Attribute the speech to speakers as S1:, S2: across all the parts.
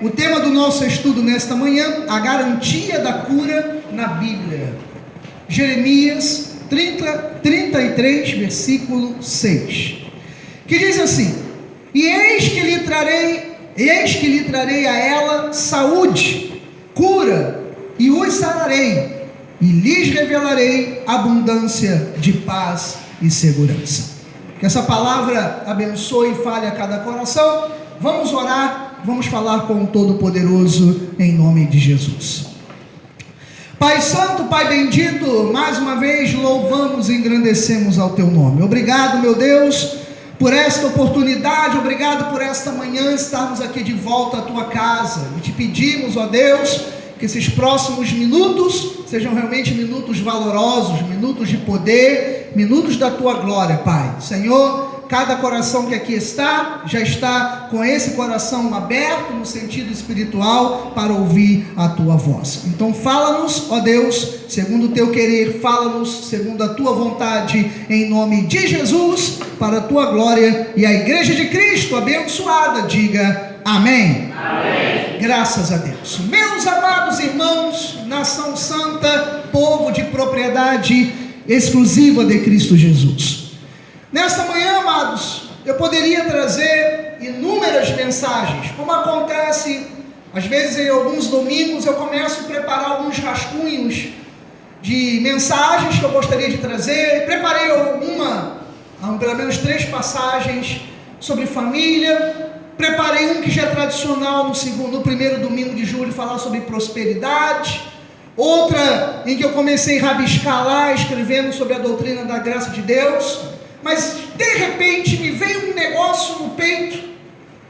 S1: O tema do nosso estudo nesta manhã, a garantia da cura na Bíblia. Jeremias 33, versículo 6. Que diz assim: E eis que lhe trarei a ela saúde, cura, e os sararei, e lhes revelarei abundância de paz e segurança. Que essa palavra abençoe e fale a cada coração. Vamos orar, vamos falar com o Todo-Poderoso em nome de Jesus. Pai Santo, Pai bendito, mais uma vez louvamos e engrandecemos ao Teu nome. Obrigado, meu Deus, por esta oportunidade, obrigado por esta manhã estarmos aqui de volta à Tua casa. E te pedimos, ó Deus, que esses próximos minutos sejam realmente minutos valorosos, minutos de poder, minutos da Tua glória, Pai. Senhor, cada coração que aqui está, já está com esse coração aberto no sentido espiritual para ouvir a Tua voz. Então fala-nos, ó Deus, segundo o Teu querer, fala-nos segundo a Tua vontade, em nome de Jesus, para a Tua glória. E a Igreja de Cristo abençoada diga amém. Amém. Graças a Deus. Meus amados irmãos, nação santa, povo de propriedade exclusiva de Cristo Jesus. Nesta manhã, amados, eu poderia trazer inúmeras mensagens, como acontece, às vezes em alguns domingos eu começo a preparar alguns rascunhos de mensagens que eu gostaria de trazer. Preparei pelo menos 3 passagens sobre família. Preparei um que já é tradicional no primeiro domingo de julho, falar sobre prosperidade. Outra em que eu comecei a rabiscar lá, escrevendo sobre a doutrina da graça de Deus. Mas de repente me veio um negócio no peito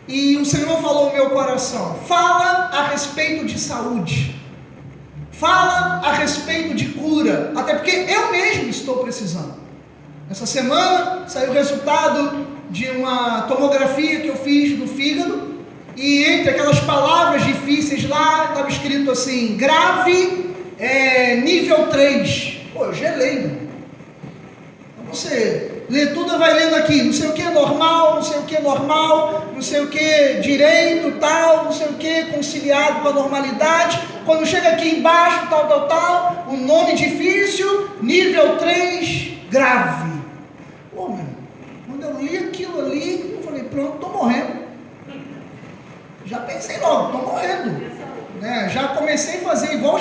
S1: e o Senhor falou no meu coração: fala a respeito de saúde, fala a respeito de cura, até porque eu mesmo estou precisando. Essa semana saiu o resultado de uma tomografia que eu fiz do fígado, e entre aquelas palavras difíceis lá estava escrito assim: grave, nível 3. Pô, eu gelei, né? Você lê tudo, vai lendo aqui, não sei o que é normal, não sei o que é normal, não sei o que direito, tal, não sei o que, conciliado com a normalidade. Quando chega aqui embaixo, tal, um nome difícil, nível 3, grave. Pô, meu, quando eu li aquilo ali, eu falei: pronto, estou morrendo. Já pensei logo, estou morrendo, né? Já comecei a fazer igual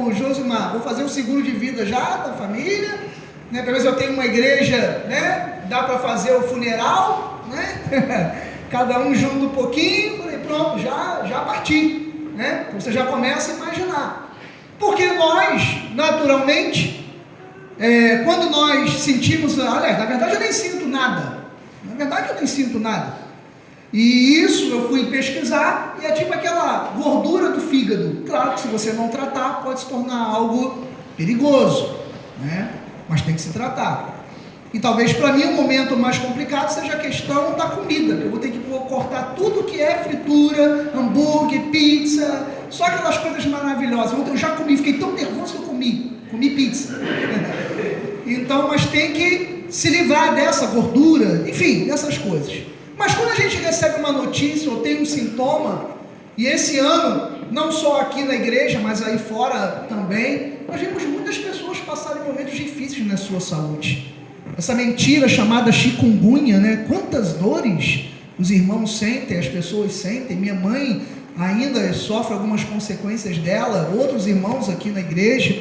S1: o Josimar, vou fazer o seguro de vida já da família, né? Pelo menos eu tenho uma igreja, né? Dá para fazer o funeral, né? Cada um junto um pouquinho. Falei: pronto, já parti, né? Você já começa a imaginar, porque nós, naturalmente, quando nós sentimos, aliás, na verdade eu nem sinto nada, e isso eu fui pesquisar, e é tipo aquela gordura do fígado. Claro que se você não tratar, pode se tornar algo perigoso, né? Mas tem que se tratar. E talvez para mim o momento mais complicado seja a questão da comida, que eu vou ter que cortar tudo que é fritura, hambúrguer, pizza, só aquelas coisas maravilhosas. Ontem eu já comi, fiquei tão nervoso que eu comi pizza. Então, mas tem que se livrar dessa gordura, enfim, dessas coisas. Mas quando a gente recebe uma notícia ou tem um sintoma, e esse ano, não só aqui na igreja, mas aí fora também, nós vemos muitas pessoas passarem momentos difíceis na sua saúde. Essa mentira chamada chikungunya, né? Quantas dores os irmãos sentem, as pessoas sentem. Minha mãe ainda sofre algumas consequências dela, outros irmãos aqui na igreja.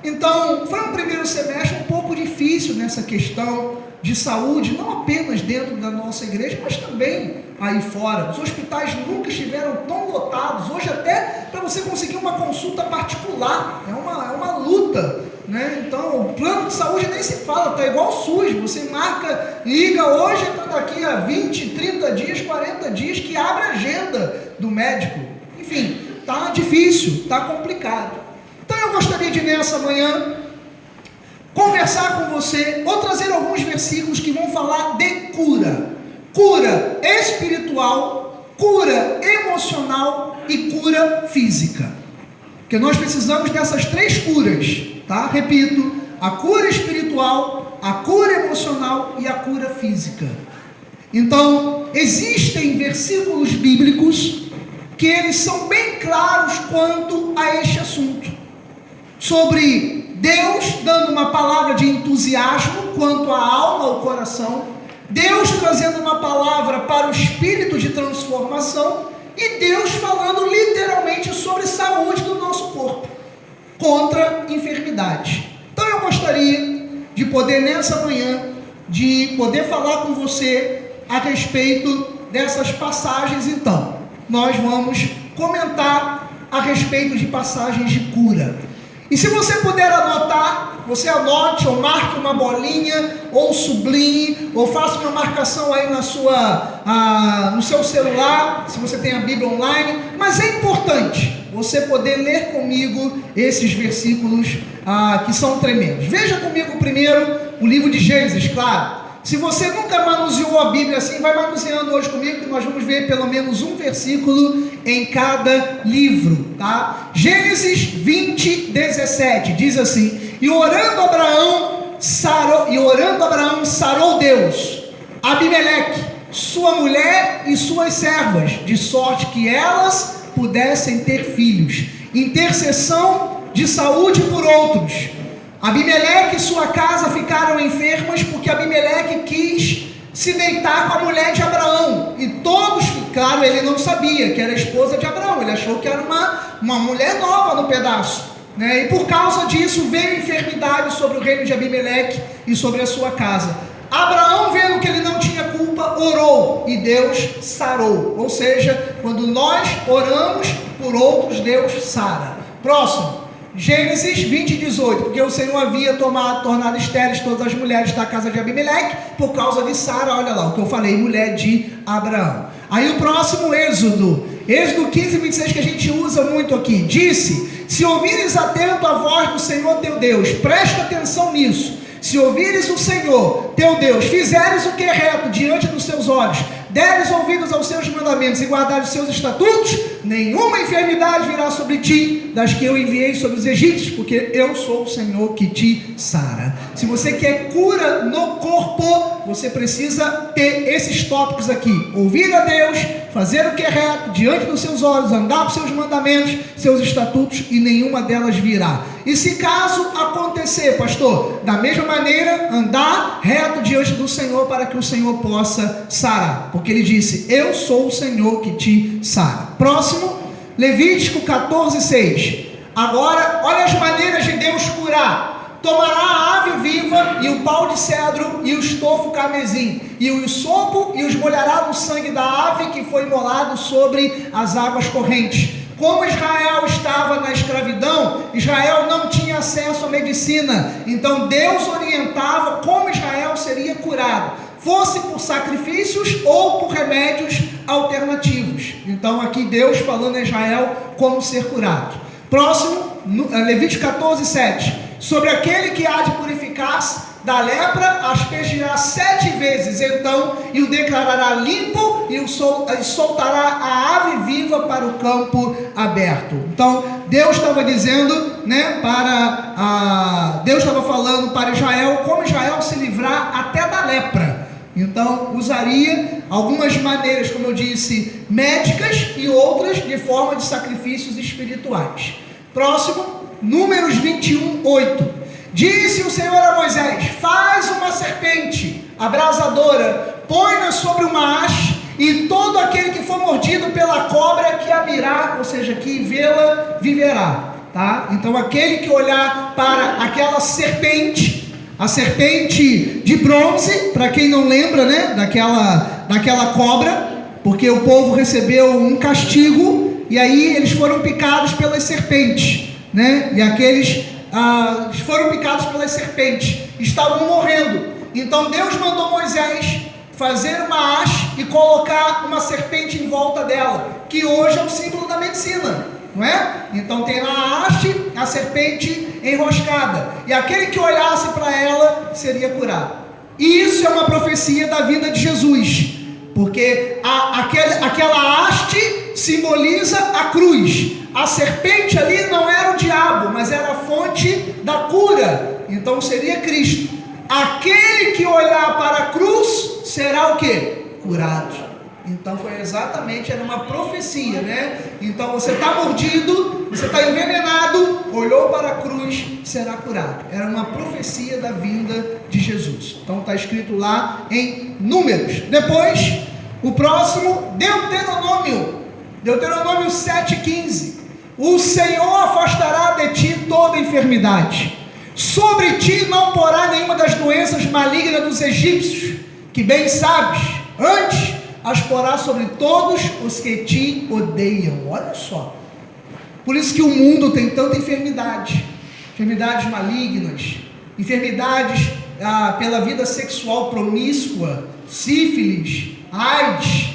S1: Então, foi um primeiro semestre um pouco difícil nessa questão de saúde, não apenas dentro da nossa igreja, mas também aí fora. Os hospitais nunca estiveram tão lotados. Hoje até para você conseguir uma consulta particular, é uma luta, né? Então, o plano de saúde nem se fala, está igual o SUS. Você marca, liga hoje, está daqui a 20, 30 dias, 40 dias que abre a agenda do médico. Enfim, está difícil, está complicado. Então eu gostaria de nessa manhã conversar com você, ou trazer alguns versículos que vão falar de cura espiritual, cura emocional e cura física, porque nós precisamos dessas 3 curas, tá? Repito, a cura espiritual, a cura emocional e a cura física. Então, existem versículos bíblicos que eles são bem claros quanto a este assunto, sobre Deus dando uma palavra de entusiasmo quanto à alma, ao coração, Deus trazendo uma palavra para o espírito de transformação, e Deus falando literalmente sobre saúde do nosso corpo, contra enfermidade. Então eu gostaria de poder nessa manhã, de poder falar com você a respeito dessas passagens. Então, nós vamos comentar a respeito de passagens de cura. E se você puder anotar, você anote ou marque uma bolinha, ou sublinhe, ou faça uma marcação aí no seu celular, se você tem a Bíblia online. Mas é importante você poder ler comigo esses versículos que são tremendos. Veja comigo primeiro o livro de Gênesis, claro. Se você nunca manuseou a Bíblia assim, vai manuseando hoje comigo, que nós vamos ver pelo menos um versículo em cada livro, tá? Gênesis 20, 17, diz assim: E orando Abraão, sarou Deus Abimeleque, sua mulher e suas servas, de sorte que elas pudessem ter filhos. Intercessão de saúde por outros. Abimeleque e sua casa ficaram enfermas, porque Abimeleque quis se deitar com a mulher de Abraão, e todos ficaram. Ele não sabia que era a esposa de Abraão, ele achou que era uma mulher nova no pedaço, né? E por causa disso veio enfermidade sobre o reino de Abimeleque e sobre a sua casa. Abraão, vendo que ele não tinha culpa, orou, e Deus sarou. Ou seja, quando nós oramos por outros, Deus sara. Próximo, Gênesis 20, 18, porque o Senhor havia tornado estéreis todas as mulheres da casa de Abimeleque, por causa de Sara. Olha lá o que eu falei, mulher de Abraão. Aí o próximo, Êxodo 15, 26, que a gente usa muito aqui. Disse: se ouvires atento a voz do Senhor teu Deus, presta atenção nisso. Se ouvires o Senhor teu Deus, fizeres o que é reto diante dos seus olhos, deres ouvidos aos seus mandamentos e guardares os seus estatutos, nenhuma enfermidade virá sobre ti, das que eu enviei sobre os egípcios, porque eu sou o Senhor que te sara. Se você quer cura no corpo, você precisa ter esses tópicos aqui: ouvir a Deus, fazer o que é reto diante dos seus olhos, andar por seus mandamentos, seus estatutos, e nenhuma delas virá. E se caso acontecer, pastor, da mesma maneira, andar reto diante do Senhor, para que o Senhor possa sarar, porque ele disse: eu sou o Senhor que te sara. Próximo, Levítico 14, 6. Agora, olha as maneiras de Deus curar: tomará a ave viva e o pau de cedro e o estofo carmesim e o sopo, e os molhará no sangue da ave que foi imolado sobre as águas correntes. Como Israel estava na escravidão, Israel não tinha acesso à medicina, então Deus orientava como Israel seria curado, fosse por sacrifícios ou por remédios alternativos. Então aqui Deus falando a Israel como ser curado. Próximo, Levítico 14, 7. Sobre aquele que há de purificar-se da lepra, aspergirá 7 vezes, então, e o declarará limpo, e soltará a ave viva para o campo aberto. Então, Deus estava dizendo, né, Deus estava falando para Israel, como Israel se livrar até da lepra. Então, usaria algumas maneiras, como eu disse, médicas, e outras de forma de sacrifícios espirituais. Próximo, Números 21, 8. Disse o Senhor a Moisés: faz uma serpente abrasadora, põe-na sobre uma haste, e todo aquele que for mordido pela cobra que a virá, ou seja, que vê-la, viverá. Tá? Então aquele que olhar para aquela serpente, a serpente de bronze, para quem não lembra, né, daquela cobra, porque o povo recebeu um castigo, e aí eles foram picados pelas serpentes, né? E aqueles foram picados pelas serpentes, estavam morrendo. Então Deus mandou Moisés fazer uma haste e colocar uma serpente em volta dela, que hoje é o símbolo da medicina, não é? Então tem lá a haste, a serpente enroscada, e aquele que olhasse para ela seria curado. E isso é uma profecia da vinda de Jesus, porque aquela haste simboliza a cruz. A serpente ali não era o diabo, mas era a fonte da cura. Então seria Cristo. Aquele que olhar para a cruz será o quê? Curado. Então foi exatamente, era uma profecia, né? Então você está mordido, você está envenenado, olhou para a cruz, será curado. Era uma profecia da vinda de Jesus. Então está escrito lá em Números. Depois, o próximo, Deuteronômio 7,15. O Senhor afastará de ti toda enfermidade. Sobre ti não porá nenhuma das doenças malignas dos egípcios, que bem sabes, antes as porá sobre todos os que te odeiam. Olha só. Por isso que o mundo tem tanta enfermidade, enfermidades malignas, enfermidades pela vida sexual promíscua, sífilis, AIDS,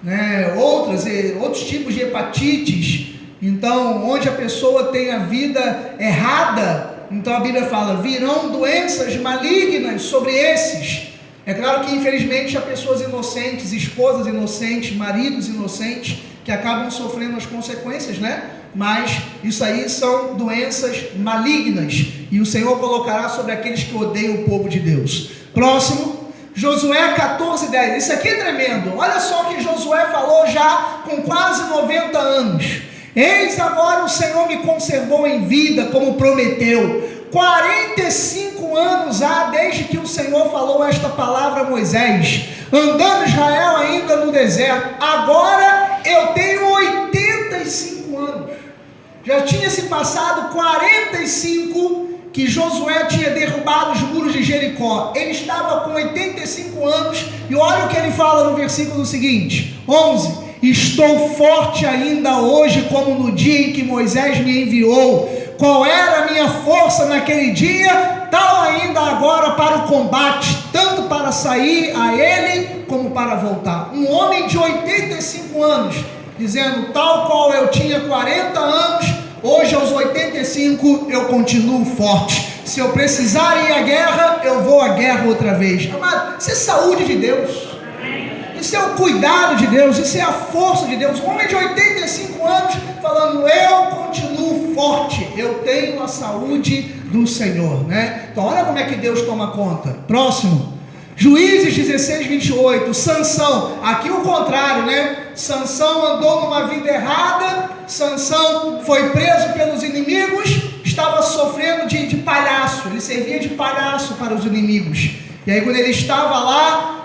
S1: né, outros tipos de hepatites. Então, onde a pessoa tem a vida errada, então a Bíblia fala, virão doenças malignas sobre esses. É claro que infelizmente há pessoas inocentes, esposas inocentes, maridos inocentes, que acabam sofrendo as consequências, né? Mas isso aí são doenças malignas, e o Senhor colocará sobre aqueles que odeiam o povo de Deus. Próximo, Josué 14:10. Isso aqui é tremendo. Olha só o que Josué falou já com quase 90 anos. Eis agora o Senhor me conservou em vida, como prometeu. 45 anos há desde que o Senhor falou esta palavra a Moisés, andando Israel ainda no deserto. Agora eu tenho 85 anos. Já tinha se passado 45 que Josué tinha derrubado os muros de Jericó. Ele estava com 85 anos, e olha o que ele fala no versículo seguinte, 11: estou forte ainda hoje, como no dia em que Moisés me enviou. Qual era a minha força naquele dia, tal ainda agora para o combate, tanto para sair a ele, como para voltar. Um homem de 85 anos, dizendo, tal qual eu tinha 40 anos, hoje aos 85 eu continuo forte. Se eu precisar ir à guerra, eu vou à guerra outra vez. Amado, isso é saúde de Deus. Isso é o cuidado de Deus, isso é a força de Deus. Um homem de 85 anos falando, eu continuo forte, eu tenho a saúde do Senhor, né? Então olha como é que Deus toma conta. Próximo, Juízes 16:28, Sansão, aqui o contrário, né? Sansão andou numa vida errada, Sansão foi preso pelos inimigos, estava sofrendo de palhaço, ele servia de palhaço para os inimigos. E aí quando ele estava lá,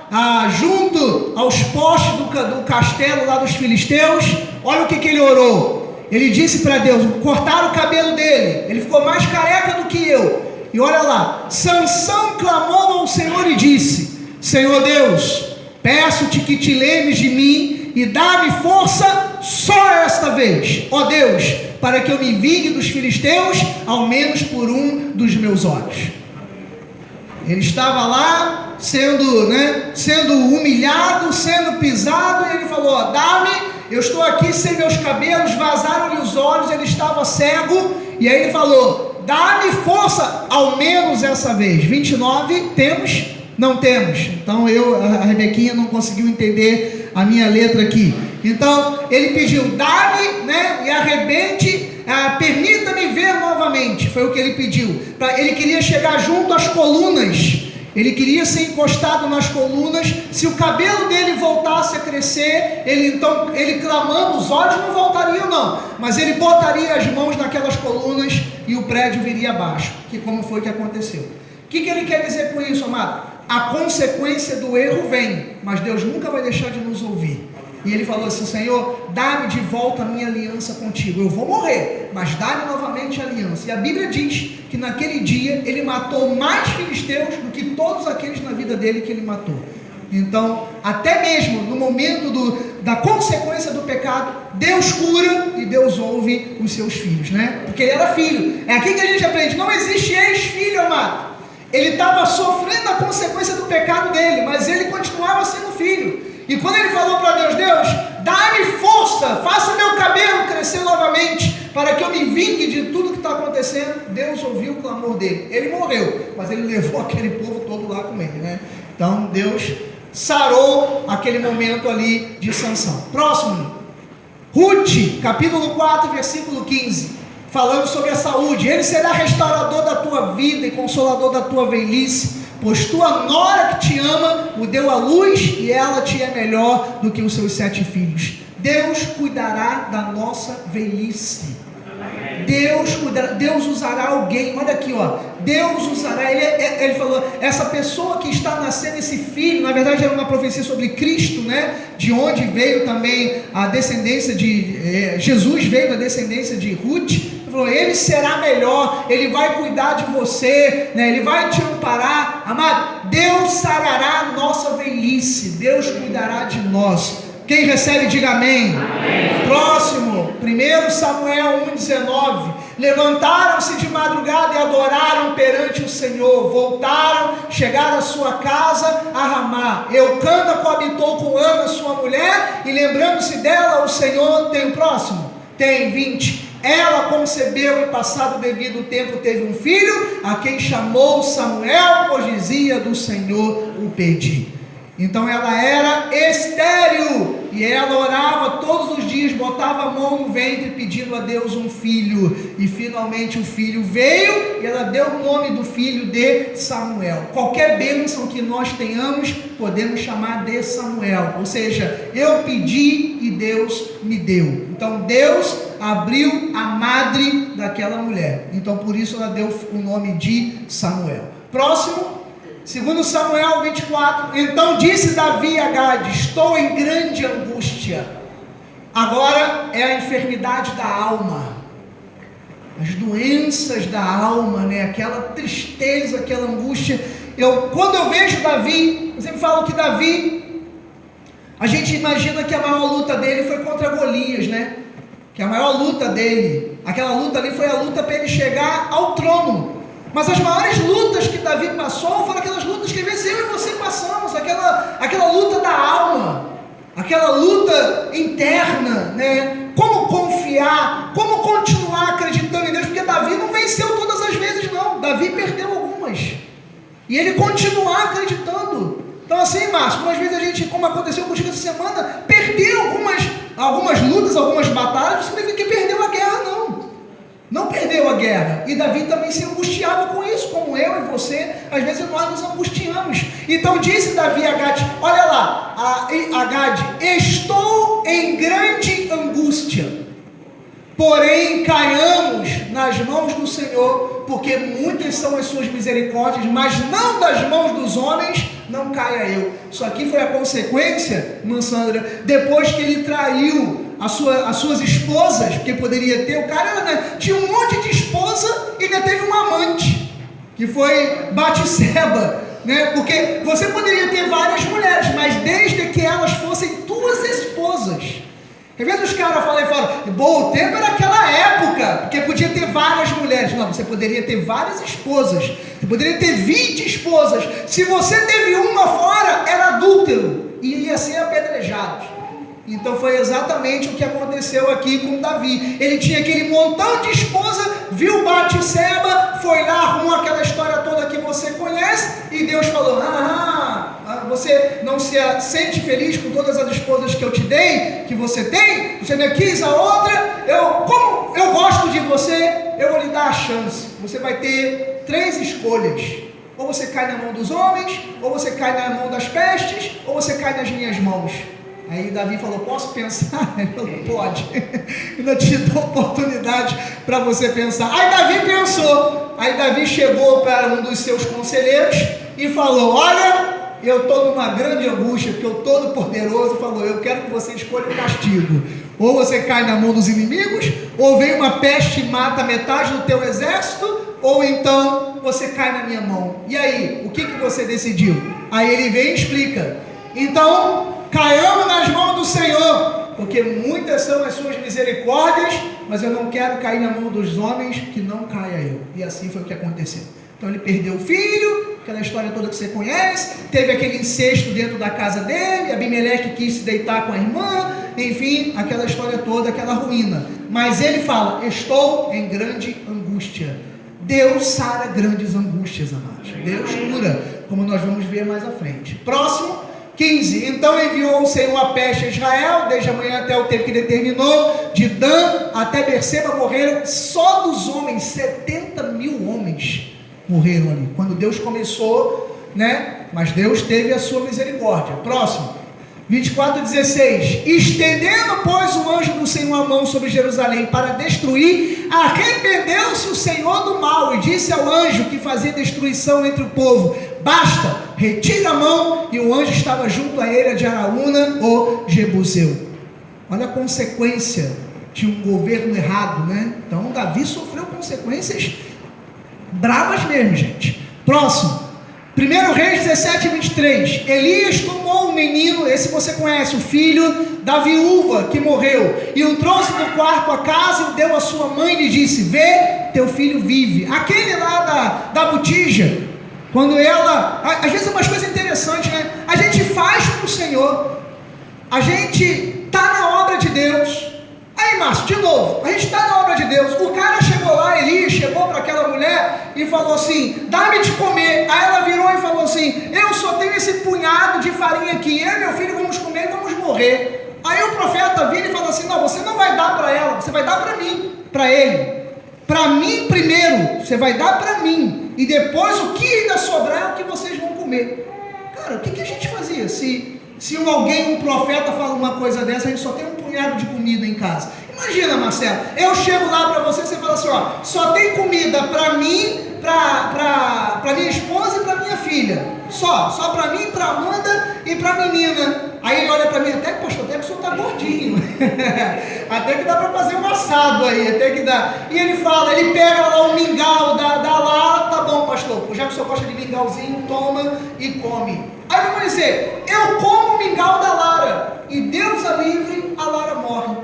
S1: junto aos postes do castelo lá dos filisteus, olha o que ele orou. Ele disse para Deus, cortaram o cabelo dele, ele ficou mais careca do que eu. E olha lá, Sansão clamou ao Senhor e disse, Senhor Deus, peço-te que te lembres de mim e dá-me força só esta vez, ó Deus, para que eu me vingue dos filisteus, ao menos por um dos meus olhos. Ele estava lá, sendo humilhado, sendo pisado, e ele falou, dá-me, eu estou aqui sem meus cabelos, vazaram-lhe os olhos, ele estava cego, e aí ele falou, dá-me força, ao menos essa vez. 29, temos? Não temos. Então a Rebequinha não conseguiu entender a minha letra aqui. Então ele pediu, dá-me, né, e arrebente, permita-me ver novamente, foi o que ele pediu. Ele queria chegar junto às colunas, ele queria ser encostado nas colunas. Se o cabelo dele voltasse a crescer, ele clamando, os olhos não voltariam não, mas ele botaria as mãos naquelas colunas e o prédio viria abaixo, que como foi que aconteceu. O que ele quer dizer com isso, amado? A consequência do erro vem, mas Deus nunca vai deixar de nos ouvir. E ele falou assim, Senhor, dá-me de volta a minha aliança contigo. Eu vou morrer, mas dá-me novamente a aliança. E a Bíblia diz que naquele dia ele matou mais filisteus do que todos aqueles na vida dele que ele matou. Então, até mesmo no momento da consequência do pecado, Deus cura e Deus ouve os seus filhos, né? Porque ele era filho. É aqui que a gente aprende, não existe ex-filho, amado. Ele estava sofrendo a consequência do pecado dele, mas ele continuava sendo filho. E quando ele falou para Deus, Deus, dá-me força, faça meu cabelo crescer novamente, para que eu me vingue de tudo que está acontecendo, Deus ouviu o clamor dele. Ele morreu, mas ele levou aquele povo todo lá com ele, né? Então Deus sarou aquele momento ali de Sansão. Próximo, Ruth, capítulo 4, versículo 15, falando sobre a saúde. Ele será restaurador da tua vida e consolador da tua velhice, pois tua nora que te ama o deu à luz e ela te é melhor do que os seus 7 filhos. Deus cuidará da nossa velhice. Deus usará alguém, olha aqui, ó, Deus usará, ele falou, essa pessoa que está nascendo, esse filho, na verdade era uma profecia sobre Cristo, né, de onde veio também a descendência de, Jesus veio da descendência de Ruth. Ele falou, ele será melhor, ele vai cuidar de você, né, ele vai te amparar, amado, Deus sarará a nossa velhice, Deus cuidará de nós. Quem recebe, diga amém. Amém. Próximo, 1 Samuel 1,19. Levantaram-se de madrugada e adoraram perante o Senhor. Voltaram, chegaram à sua casa a Ramá. Eucana coabitou com Ana, sua mulher, e lembrando-se dela, o Senhor tem o próximo? Tem 20. Ela concebeu e passado o devido tempo teve um filho, a quem chamou Samuel, pois dizia do Senhor o pedi. Então ela era estéril, e ela orava todos os dias, botava a mão no ventre pedindo a Deus um filho, e finalmente o filho veio, e ela deu o nome do filho de Samuel. Qualquer bênção que nós tenhamos, podemos chamar de Samuel, ou seja, eu pedi e Deus me deu. Então Deus abriu a madre daquela mulher, então por isso ela deu o nome de Samuel. Próximo. 2 Samuel 24, então disse Davi a Gade, estou em grande angústia. Agora é a enfermidade da alma, as doenças da alma, né? Aquela tristeza, aquela angústia. Quando eu vejo Davi, eu sempre falo que Davi, a gente imagina que a maior luta dele foi contra Golias, né? Que a maior luta dele, aquela luta ali foi a luta para ele chegar ao trono. Mas as maiores lutas que Davi passou foram aquelas lutas que às vezes eu e você passamos, aquela luta da alma, aquela luta interna, né? Como confiar, como continuar acreditando em Deus, porque Davi não venceu todas as vezes não, Davi perdeu algumas, e ele continuar acreditando. Então assim, Márcio, às vezes a gente, como aconteceu contigo essa semana, perdeu algumas lutas, algumas batalhas, não significa que perdeu a guerra não perdeu a guerra, e Davi também se angustiava com isso, como eu e você, às vezes nós nos angustiamos. Então disse Davi a Gade, olha lá, a Gade, estou em grande angústia, porém caiamos nas mãos do Senhor, porque muitas são as suas misericórdias, mas não das mãos dos homens, não caia eu. Isso aqui foi a consequência, Mansandra, depois que ele traiu as suas esposas, porque poderia ter, o cara, né, tinha um monte de esposa e ainda teve uma amante, que foi Batseba, né, porque você poderia ter várias mulheres, mas desde que elas fossem tuas esposas. Às vezes os caras falam, bom, o tempo era aquela época, porque podia ter várias mulheres. Não, você poderia ter várias esposas, você poderia ter 20 esposas, se você teve uma fora, era adúltero, e ia ser apedrejado. Então foi exatamente o que aconteceu aqui com Davi. Ele tinha aquele montão de esposa, viu Batseba, foi lá, arrumou aquela história toda que você conhece, e Deus falou, você não se sente feliz com todas as esposas que eu te dei, que você tem? Você não quis a outra? Como eu gosto de você, eu vou lhe dar a chance. Você vai ter 3 escolhas. Ou você cai na mão dos homens, ou você cai na mão das pestes, ou você cai nas minhas mãos. Aí Davi falou, posso pensar? Ele falou, pode, ainda te dou oportunidade para você pensar. Aí Davi pensou, aí Davi chegou para um dos seus conselheiros e falou, olha, eu estou numa grande angústia, porque o Todo-Poderoso falou, eu quero que você escolha o castigo, ou você cai na mão dos inimigos, ou vem uma peste e mata metade do teu exército, ou então você cai na minha mão. E aí, o que você decidiu? Aí ele vem e explica, então caiamos nas mãos do Senhor, porque muitas são as suas misericórdias, mas eu não quero cair na mão dos homens, que não caia eu. E assim foi o que aconteceu. Então ele perdeu o filho, aquela história toda que você conhece, teve aquele incesto dentro da casa dele, Abimeleque quis se deitar com a irmã, enfim, aquela história toda, aquela ruína. Mas ele fala, estou em grande angústia. Deus sara grandes angústias, amados. Deus cura, como nós vamos ver mais à frente. Próximo. 15, então enviou o Senhor a peste a Israel, desde a manhã até o tempo que determinou, de Dan até Berseba morreram, só dos homens, 70 mil homens morreram ali. Quando Deus começou, né? Mas Deus teve a sua misericórdia. Próximo, 24:16. Estendendo, pois, o anjo do Senhor a mão sobre Jerusalém para destruir, arrependeu-se o Senhor do mal e disse ao anjo que fazia destruição entre o povo: basta, retira a mão. E o anjo estava junto a ele, de Araúna, o Jebuseu. Olha a consequência de um governo errado, né? Então Davi sofreu consequências bravas mesmo, gente. Próximo, 1 Reis 17:23. Elias tomou um menino, esse você conhece, o filho da viúva que morreu, e o trouxe do quarto à casa e o deu à sua mãe e lhe disse: vê, teu filho vive. Aquele lá da botija, quando ela, às vezes é umas coisas interessantes, né? A gente faz para o Senhor, a gente está na obra de Deus. Aí, Márcio, de novo, a gente está na obra de Deus. O cara chegou lá, Elias chegou para aquela mulher e falou assim: dá-me de comer. Aí ela virou e falou assim: eu só tenho esse punhado de farinha aqui, eu e meu filho vamos comer e vamos morrer. Aí o profeta vira e fala assim: não, você não vai dar para ela, você vai dar para mim, para ele. Para mim primeiro, você vai dar para mim, e depois o que ainda sobrar é o que vocês vão comer. Cara, o que a gente fazia? Se um profeta fala uma coisa dessa, a gente só tem um punhado de comida em casa. Imagina, Marcelo, eu chego lá para você fala assim: ó, só tem comida para mim, para minha esposa e para minha filha. Só para mim, para Amanda e para a menina. Aí ele olha para mim: até que, pastor, até que o senhor está gordinho. Até que dá para fazer um assado aí, até que dá. E ele fala, ele pega lá um mingau, dá lá: tá bom, pastor, já que o senhor gosta de mingauzinho, toma e come. Aí vamos dizer: eu como o mingau da Lara, e Deus a livre, a Lara morre.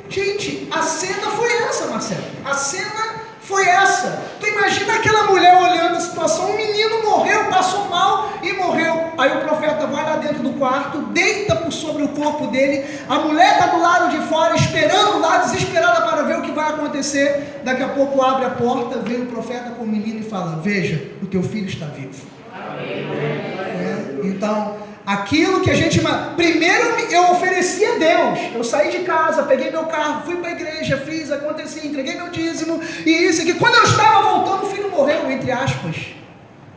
S1: Gente, a cena foi essa, Marcelo. A cena foi essa. Tu imagina aquela mulher olhando a situação: um menino morreu, passou mal e morreu. Aí o profeta vai lá dentro do quarto, deita por sobre o corpo dele. A mulher está do lado de fora, esperando lá, desesperada para ver o que vai acontecer. Daqui a pouco abre a porta, vem o profeta com o menino e fala: veja, o teu filho está vivo. Então, aquilo que a gente... Primeiro eu ofereci a Deus. Eu saí de casa, peguei meu carro, fui para a igreja, fiz, aconteci, entreguei meu dízimo, e isso aqui. Quando eu estava voltando, o filho morreu, entre aspas.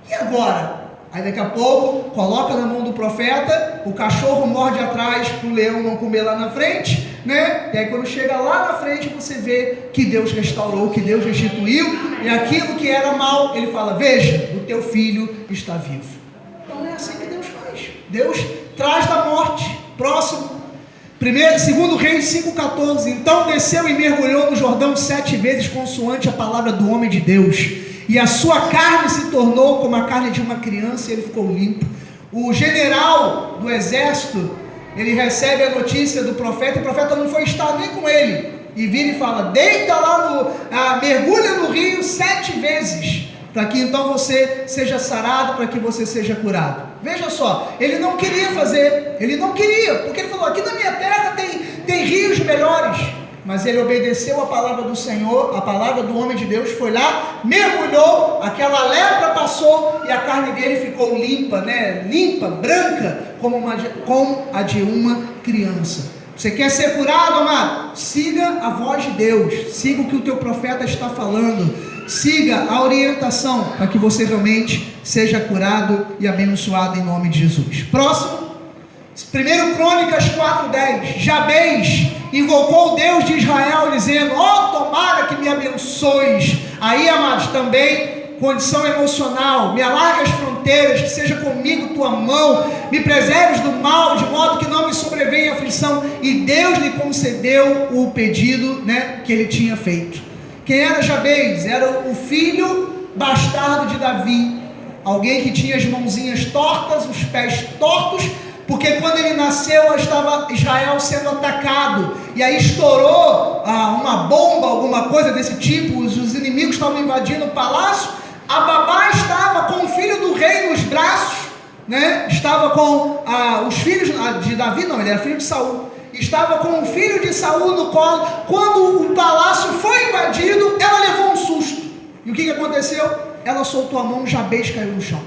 S1: E agora? Aí daqui a pouco, coloca na mão do profeta, o cachorro morde atrás para o leão não comer lá na frente, né? E aí quando chega lá na frente, você vê que Deus restaurou, que Deus restituiu, e aquilo que era mal, ele fala: veja, o teu filho está vivo. Então é assim que Deus faz. Deus traz da morte. Próximo, 2 Reis 5,14. Então desceu e mergulhou no Jordão 7 vezes, consoante a palavra do homem de Deus, e a sua carne se tornou como a carne de uma criança, e ele ficou limpo. O general do exército, ele recebe a notícia do profeta, e o profeta não foi estar nem com ele, e vira e fala: deita lá mergulha no rio 7 vezes, para que então você seja sarado, para que você seja curado. Veja só, ele não queria fazer, porque ele falou: aqui na minha terra tem rios melhores. Mas ele obedeceu a palavra do Senhor, a palavra do homem de Deus, foi lá, mergulhou, aquela lepra passou, e a carne dele ficou limpa, né? Limpa, branca, como a de uma criança. Você quer ser curado, amado? Siga a voz de Deus, siga o que o teu profeta está falando, siga a orientação, para que você realmente seja curado e abençoado em nome de Jesus. Próximo, 1 Crônicas 4:10. Jabez invocou o Deus de Israel, dizendo: ó, tomara que me abençoes. Aí, amados, também condição emocional: me alargue as fronteiras, que seja comigo tua mão, me preserves do mal, de modo que não me sobrevenha aflição. E Deus lhe concedeu o pedido, né, que ele tinha feito. Quem era Jabez? Era o filho bastardo de Davi, alguém que tinha as mãozinhas tortas, os pés tortos, porque quando ele nasceu, estava Israel sendo atacado, e aí estourou uma bomba, alguma coisa desse tipo, os inimigos estavam invadindo o palácio. A babá estava com o filho do rei nos braços, né? Estava com os filhos de Davi, não, ele era filho de Saul, estava com o filho de Saul no colo. Quando o palácio foi invadido, ela levou um susto, e o que aconteceu? Ela soltou a mão, Jabez caiu no chão.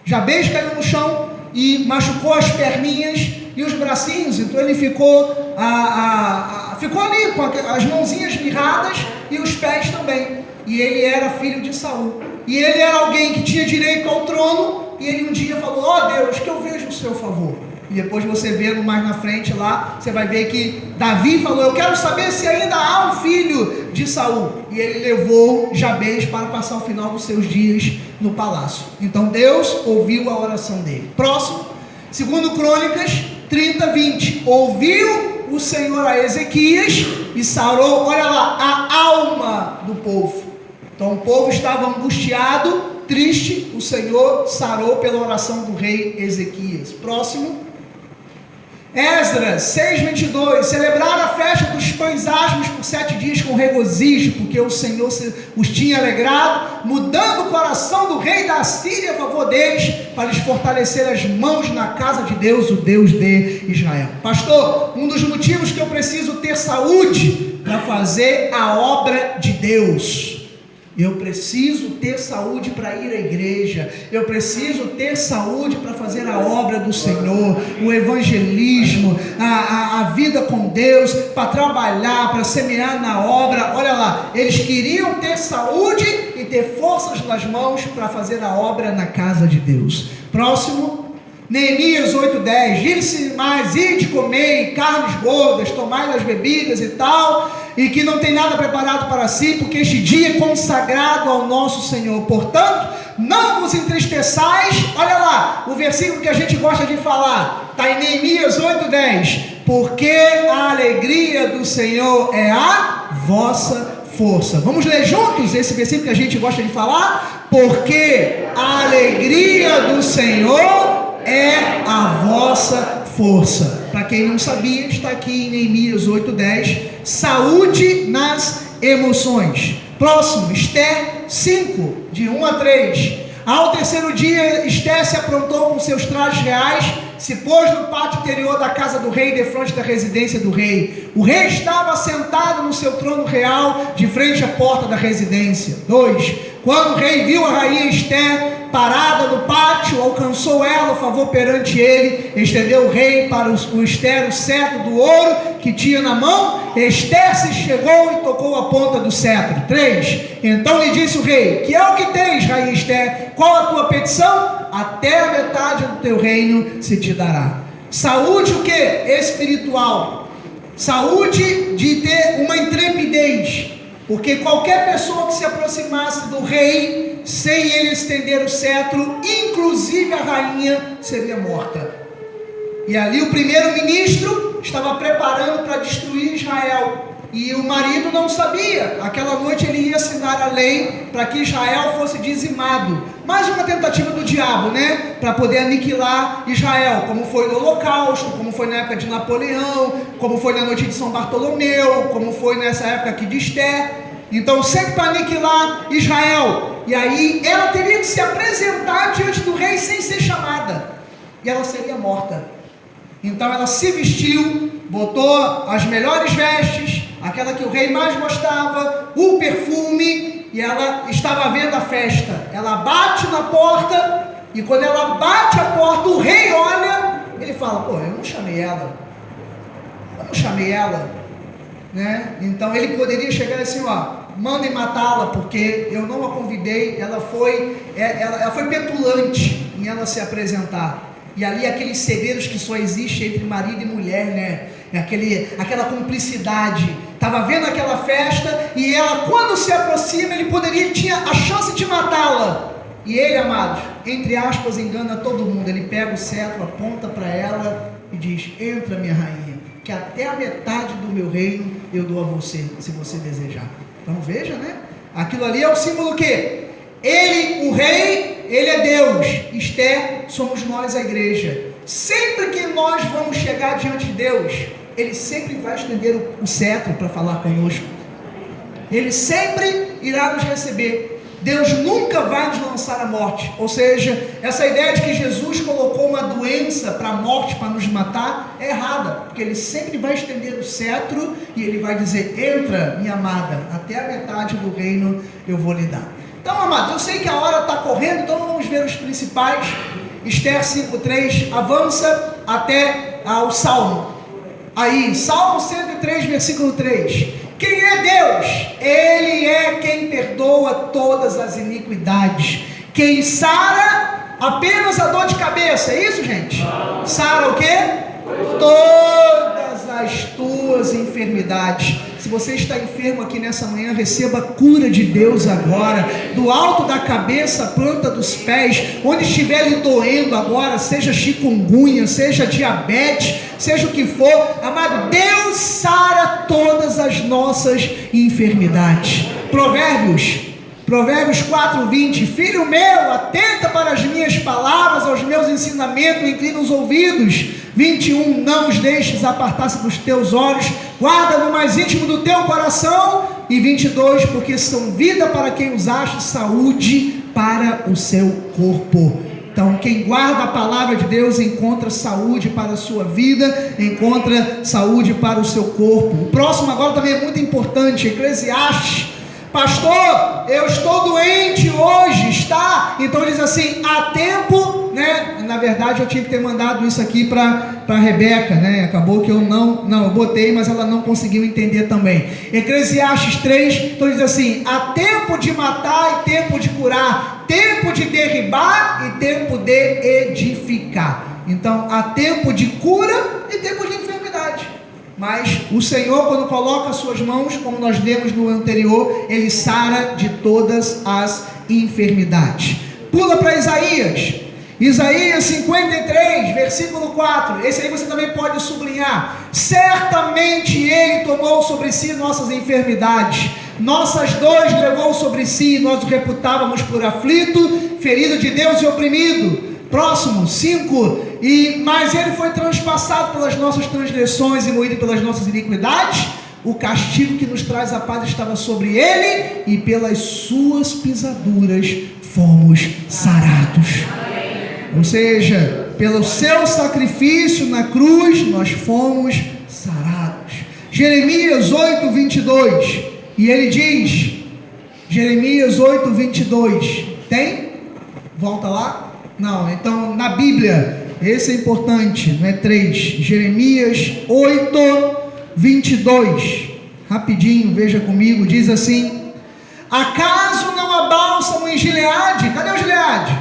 S1: Jabez caiu no chão e machucou as perninhas e os bracinhos. Então ele ficou ali com as mãozinhas mirradas e os pés também. E ele era filho de Saul. e ele era alguém que tinha direito ao trono, e ele um dia falou: ó Deus, que eu vejo o seu favor. E depois você vendo mais na frente lá, você vai ver que Davi falou: eu quero saber se ainda há um filho de Saul. E ele levou Jabez para passar o final dos seus dias no palácio. Então Deus ouviu a oração dele. Próximo, 2 Crônicas 30:20. Ouviu o Senhor a Ezequias e sarou, olha lá, a alma do povo. Então o povo estava angustiado, triste, o Senhor sarou pela oração do rei Ezequias. Próximo, Esdras 6:22. Celebrar a festa dos pães asmos por 7 dias com regozijo, porque o Senhor os tinha alegrado, mudando o coração do rei da Assíria a favor deles, para lhes fortalecer as mãos na casa de Deus, o Deus de Israel. Pastor, um dos motivos que eu preciso ter saúde para fazer a obra de Deus. Eu preciso ter saúde para ir à igreja, eu preciso ter saúde para fazer a obra do Senhor, o evangelismo, a vida com Deus, para trabalhar, para semear na obra. Olha lá, eles queriam ter saúde e ter forças nas mãos para fazer a obra na casa de Deus. Próximo, Neemias 8:10. Disse mais: ide, comei carnes gordas, tomai as bebidas e tal, e que não tem nada preparado para si, porque este dia é consagrado ao nosso Senhor. Portanto, não vos entristeçais. Olha lá, o versículo que a gente gosta de falar, está em Neemias 8:10. Porque a alegria do Senhor é a vossa força. Vamos ler juntos esse versículo que a gente gosta de falar? Porque a alegria do Senhor é a vossa força. Para quem não sabia, está aqui em Neemias 8:10. Saúde nas emoções. Próximo, Esther 5, de 1-3. Ao terceiro dia, Esther se aprontou com seus trajes reais, se pôs no pátio interior da casa do rei, defronte da residência do rei. O rei estava sentado no seu trono real, de frente à porta da residência. 2. Quando o rei viu a rainha Esther parada no pátio, alcançou ela o favor perante ele, estendeu o rei para o Esther o cetro do ouro que tinha na mão. Esther se chegou e tocou a ponta do cetro. 3. Então lhe disse o rei: que é o que tens, rainha Esther? Qual a tua petição? Até a metade do teu reino se te dará. Saúde o que? Espiritual. Saúde de ter uma intrepidez, porque qualquer pessoa que se aproximasse do rei sem ele estender o cetro, inclusive a rainha, seria morta. E ali o primeiro-ministro estava preparando para destruir Israel, e o marido não sabia. Aquela noite ele ia assinar a lei para que Israel fosse dizimado. Mais uma tentativa do diabo, né? Para poder aniquilar Israel, como foi no Holocausto, como foi na época de Napoleão, como foi na noite de São Bartolomeu, como foi nessa época aqui de Esther. Então sempre para aniquilar Israel. E aí ela teria que se apresentar diante do rei sem ser chamada, e ela seria morta. Então ela se vestiu, botou as melhores vestes, aquela que o rei mais gostava, o perfume, e ela estava vendo a festa. Ela bate na porta, e quando ela bate a porta, o rei olha, ele fala: pô, eu não chamei ela, né? Então ele poderia chegar assim: ó, mandem matá-la, porque eu não a convidei. Ela foi petulante em ela se apresentar. E ali aqueles segredos que só existem entre marido e mulher, né? Aquela cumplicidade. Estava vendo aquela festa, e ela, quando se aproxima, ele tinha a chance de matá-la. E ele, amados, entre aspas, engana todo mundo. Ele pega o cetro, aponta para ela e diz: entra, minha rainha, que até a metade do meu reino eu dou a você, se você desejar. Então veja, né? Aquilo ali é o símbolo o quê? Ele, o rei, ele é Deus. Esther, somos nós, a igreja. Sempre que nós vamos chegar diante de Deus, ele sempre vai estender o cetro para falar conosco. Ele sempre irá nos receber. Deus nunca vai nos lançar à morte. Ou seja, essa ideia de que Jesus colocou uma doença para a morte, para nos matar, é errada, porque ele sempre vai estender o cetro e ele vai dizer: entra, minha amada, até a metade do reino eu vou lhe dar. Então, amados, eu sei que a hora está correndo, então vamos ver os principais. Esther 5:3, avança até ao Salmo. Aí, Salmo 103, versículo 3. Quem é Deus? Ele é quem perdoa todas todas as iniquidades. Quem sara apenas a dor de cabeça, é isso, gente? Sara o quê? Todas as tuas enfermidades. Se você está enfermo aqui nessa manhã, receba a cura de Deus agora, do alto da cabeça à planta dos pés, onde estiver lhe doendo agora, seja chikungunya, seja diabetes, seja o que for, amado, Deus sara todas as nossas enfermidades. Provérbios 4:20, filho meu, atenta para as minhas palavras, aos meus ensinamentos, inclina os ouvidos. 21, não os deixes apartar-se dos teus olhos, guarda no mais íntimo do teu coração. E 22, porque são vida para quem os acha, saúde para o seu corpo. Então, quem guarda a palavra de Deus encontra saúde para a sua vida, encontra saúde para o seu corpo. O próximo agora também é muito importante, Eclesiastes. Pastor, eu estou doente hoje, está? Então diz assim, há tempo, né? Na verdade eu tinha que ter mandado isso aqui para a Rebeca, né? Acabou que eu eu botei, mas ela não conseguiu entender também. Eclesiastes 3, então diz assim, há tempo de matar e tempo de curar, tempo de derribar e tempo de edificar. Então há tempo de cura e tempo de enfermidade. Mas o Senhor, quando coloca as suas mãos, como nós lemos no anterior, Ele sara de todas as enfermidades. Pula para Isaías 53, versículo 4, esse aí você também pode sublinhar. Certamente Ele tomou sobre si nossas enfermidades, nossas dores levou sobre si, nós o reputávamos por aflito, ferido de Deus e oprimido. Próximo, 5, mas Ele foi transpassado pelas nossas transgressões e moído pelas nossas iniquidades, o castigo que nos traz a paz estava sobre Ele, e pelas suas pisaduras fomos sarados. Ou seja, pelo seu sacrifício na cruz, nós fomos sarados. Jeremias 8:22, e ele diz, Jeremias 8:22, tem? Volta lá. Não, então na Bíblia, esse é importante, não é 3, Jeremias 8:22, rapidinho, veja comigo, diz assim, acaso não há bálsamo em Gileade? Cadê o Gileade?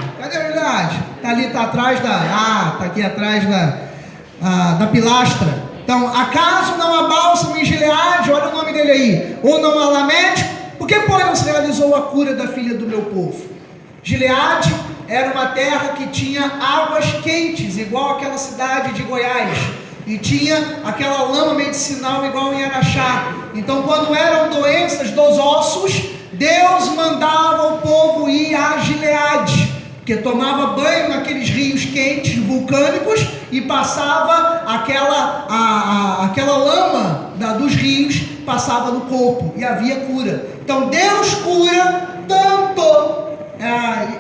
S1: Está ali, está atrás está aqui atrás da pilastra. Então, acaso não há bálsamo em Gileade? Olha o nome dele aí. Ou não há lá médico? Por que, pois, não se realizou a cura da filha do meu povo? Gileade era uma terra que tinha águas quentes, igual aquela cidade de Goiás, e tinha aquela lama medicinal igual em Araxá. Então, quando eram doenças dos ossos, Deus mandava o povo ir a Gileade, que tomava banho naqueles rios quentes, vulcânicos, e passava aquela lama dos rios, passava no corpo, e havia cura. Então Deus cura tanto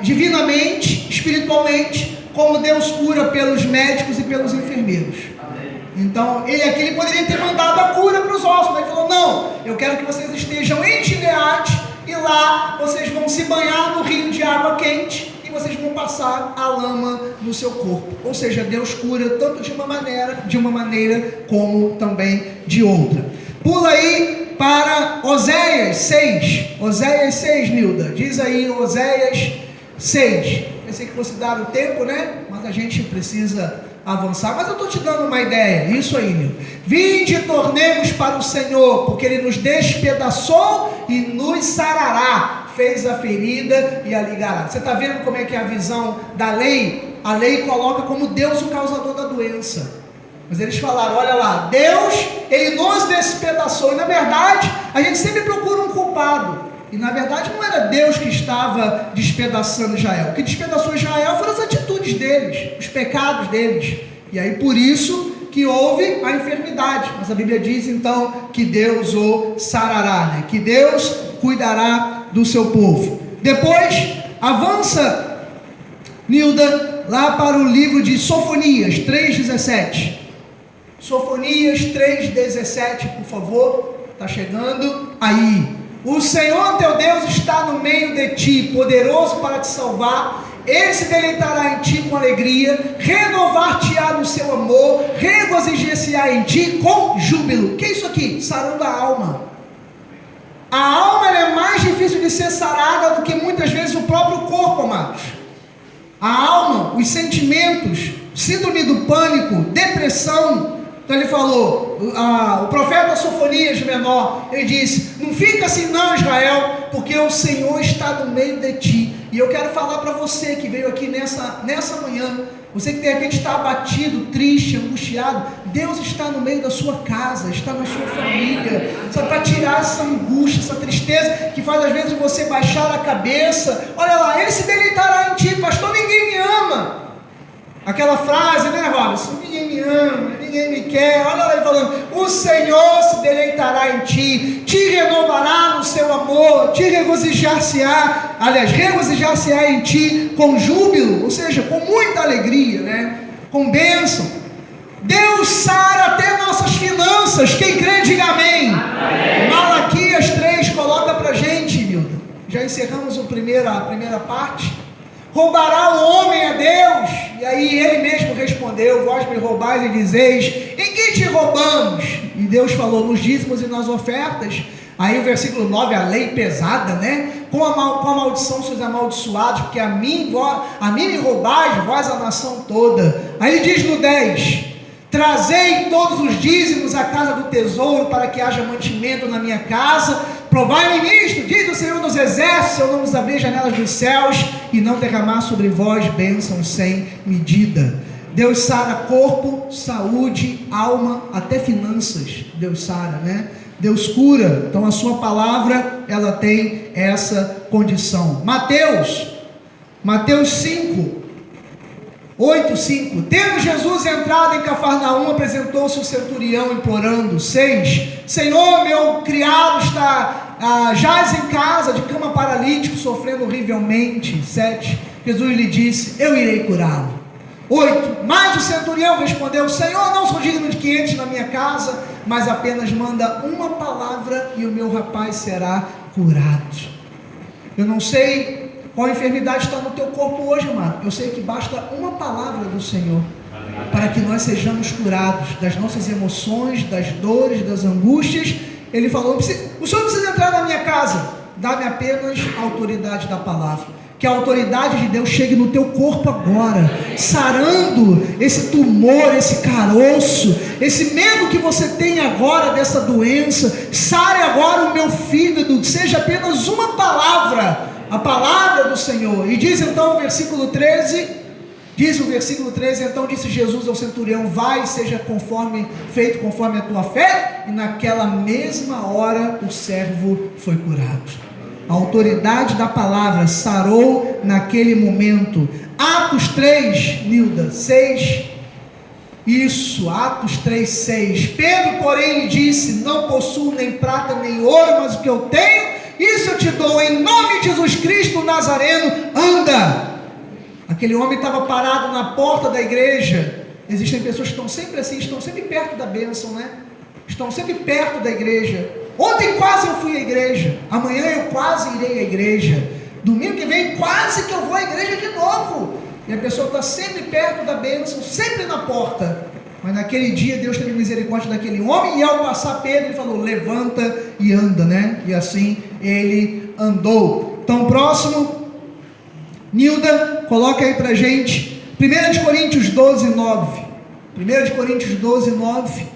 S1: divinamente, espiritualmente, como Deus cura pelos médicos e pelos enfermeiros. Então ele poderia ter mandado a cura para os ossos, mas ele falou, não, eu quero que vocês estejam em Gileade, e lá vocês vão se banhar no rio de água quente, vocês vão passar a lama no seu corpo. Ou seja, Deus cura tanto de uma maneira como também de outra. Pula aí para Oséias 6, Nilda, diz aí Oséias 6. Pensei que fosse dar o tempo, né? Mas a gente precisa avançar, mas eu estou te dando uma ideia, isso aí, Nilda. Vinde e tornemos para o Senhor, porque Ele nos despedaçou e nos sarará, fez a ferida e a ligará. Você está vendo como é que é a visão da lei? A lei coloca como Deus o causador da doença, mas eles falaram, olha lá, Deus, Ele nos despedaçou, e na verdade, a gente sempre procura um culpado, e na verdade não era Deus que estava despedaçando Israel. O que despedaçou Israel foram as atitudes deles, os pecados deles, e aí por isso que houve a enfermidade, mas a Bíblia diz então que Deus o sarará, né? Que Deus cuidará do seu povo. Depois avança, Nilda, lá para o livro de Sofonias 3:17. Sofonias 3:17, por favor, está chegando aí. O Senhor teu Deus está no meio de ti, poderoso para te salvar. Ele se deleitará em ti com alegria, renovar-te-á no seu amor, regozijar-se-á em ti com júbilo. O que é isso aqui? Sarando a alma. A alma é mais difícil de ser sarada do que muitas vezes o próprio corpo, amados. A alma, os sentimentos, síndrome do pânico, depressão. Então ele falou, o profeta Sofonias menor, ele disse: não fica assim não, Israel, porque o Senhor está no meio de ti. E eu quero falar para você que veio aqui nessa manhã, você que de repente está abatido, triste, angustiado, Deus está no meio da sua casa, está na sua família, sabe, para tirar essa angústia, essa tristeza que faz às vezes você baixar a cabeça. Olha lá, Ele se deleitará em ti, pastor, ninguém me ama. Aquela frase, né, Robson? Ninguém me ama, ninguém me quer. Olha lá ele falando: o Senhor se deleitará em ti, te renovará no seu amor, te regozijar-se-á, regozijar-se-á em ti com júbilo, ou seja, com muita alegria, né? Com bênção. Deus sara até nossas finanças. Quem crê, diga amém. Amém. Malaquias 3 coloca pra gente, Milton. Já encerramos a primeira parte. Roubará o homem a Deus? E aí ele mesmo respondeu: vós me roubais e dizeis: em que te roubamos? E Deus falou: nos dízimos e nas ofertas. Aí o versículo 9, a lei pesada, né? Com a maldição sois amaldiçoados, porque a mim me roubais, vós a nação toda. Aí ele diz no 10: trazei todos os dízimos à casa do tesouro, para que haja mantimento na minha casa. Provai-me nisto, diz o Senhor dos exércitos, eu não vos abrir janelas dos céus e não derramar sobre vós bênção sem medida. Deus sara corpo, saúde, alma, até finanças. Deus sara, né? Deus cura. Então a sua palavra, ela tem essa condição. Mateus 5, 8:5. Tendo Jesus entrado em Cafarnaum, apresentou-se o centurião implorando. 6. Senhor, meu criado jaz em casa, de cama paralítico, sofrendo horrivelmente. 7. Jesus lhe disse: eu irei curá-lo. 8. Mas o centurião respondeu: Senhor, não sou digno de que entres na minha casa, mas apenas manda uma palavra e o meu rapaz será curado. Eu não sei qual enfermidade está no teu corpo hoje, amado. Eu sei que basta uma palavra do Senhor para que nós sejamos curados das nossas emoções, das dores, das angústias. Ele falou: o Senhor precisa entrar na minha casa, dá-me apenas a autoridade da palavra. Que a autoridade de Deus chegue no teu corpo agora, sarando esse tumor, esse caroço, esse medo que você tem agora dessa doença. Sare agora o meu fígado, seja apenas uma palavra, a palavra do Senhor. E diz então o versículo 13, então disse Jesus ao centurião: vai, seja feito conforme a tua fé. E naquela mesma hora o servo foi curado. A autoridade da palavra sarou naquele momento. Atos 3, Nilda, 6. Isso, Atos 3, 6. Pedro, porém, lhe disse: não possuo nem prata nem ouro, mas o que eu tenho, isso eu te dou. Em nome de Jesus Cristo Nazareno, anda. Aquele homem estava parado na porta da igreja. Existem pessoas que estão sempre assim, estão sempre perto da bênção, né? Estão sempre perto da igreja. Ontem quase eu fui à igreja, amanhã eu quase irei à igreja, domingo que vem quase que eu vou à igreja de novo. E a pessoa está sempre perto da bênção, sempre na porta. Mas naquele dia Deus teve misericórdia daquele homem, e ao passar Pedro, ele falou: levanta e anda, né? E assim ele andou. Então, próximo, Nilda, coloca aí pra gente 1 Coríntios 12, 9. 1 Coríntios 12, 9.